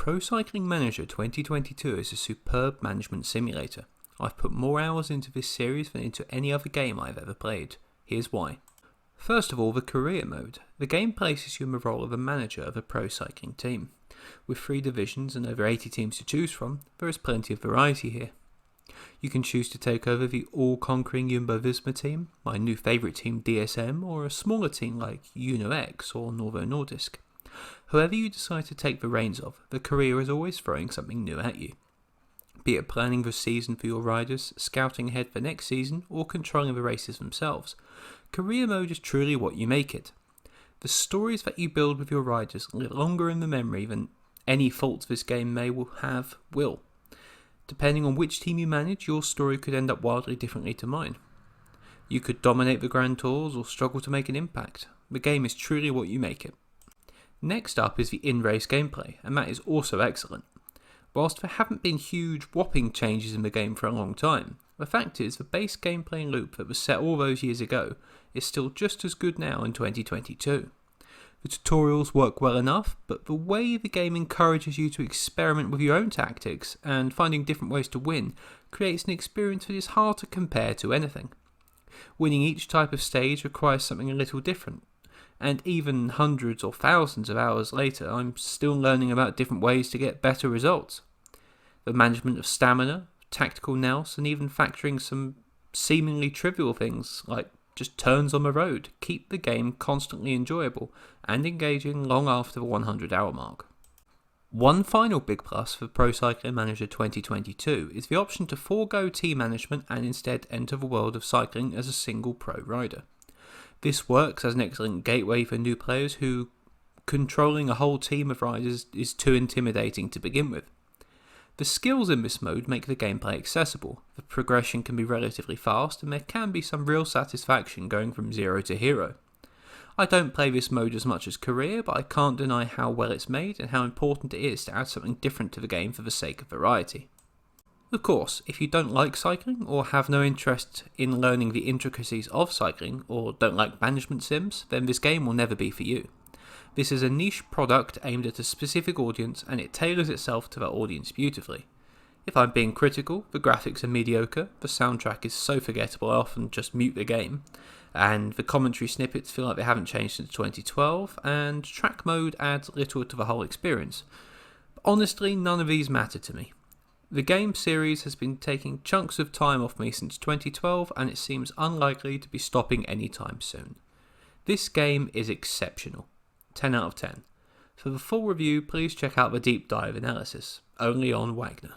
Pro Cycling Manager 2022 is a superb management simulator. I've put more hours into this series than into any other game I've ever played. Here's why. First of all, the career mode. The game places you in the role of a manager of a pro cycling team. With 3 divisions and over 80 teams to choose from, there is plenty of variety here. You can choose to take over the all-conquering Jumbo-Visma team, my new favourite team DSM, or a smaller team like Uno X or Novo Nordisk. Whoever you decide to take the reins of, the career is always throwing something new at you. Be it planning the season for your riders, scouting ahead for next season, or controlling the races themselves, career mode is truly what you make it. The stories that you build with your riders live longer in the memory than any faults this game may have will. Depending on which team you manage, your story could end up wildly differently to mine. You could dominate the Grand Tours or struggle to make an impact. The game is truly what you make it. Next up is the in-race gameplay, and that is also excellent. Whilst there haven't been huge whopping changes in the game for a long time, the fact is the base gameplay loop that was set all those years ago is still just as good now in 2022. The tutorials work well enough, but the way the game encourages you to experiment with your own tactics and finding different ways to win creates an experience that is hard to compare to anything. Winning each type of stage requires something a little different, and even hundreds or thousands of hours later I'm still learning about different ways to get better results. The management of stamina, tactical nous, and even factoring some seemingly trivial things like just turns on the road keep the game constantly enjoyable and engaging long after the 100-hour mark. One final big plus for Pro Cycling Manager 2022 is the option to forego team management and instead enter the world of cycling as a single pro rider. This works as an excellent gateway for new players who controlling a whole team of riders is too intimidating to begin with. The skills in this mode make the gameplay accessible, the progression can be relatively fast, and there can be some real satisfaction going from zero to hero. I don't play this mode as much as career, but I can't deny how well it's made and how important it is to add something different to the game for the sake of variety. Of course, if you don't like cycling or have no interest in learning the intricacies of cycling or don't like management sims, then this game will never be for you. This is a niche product aimed at a specific audience and it tailors itself to that audience beautifully. If I'm being critical, the graphics are mediocre, the soundtrack is so forgettable I often just mute the game, and the commentary snippets feel like they haven't changed since 2012, and track mode adds little to the whole experience. But honestly, none of these matter to me. The game series has been taking chunks of time off me since 2012 and it seems unlikely to be stopping anytime soon. This game is exceptional. 10 out of 10. For the full review, please check out the deep dive analysis, only on Wagner.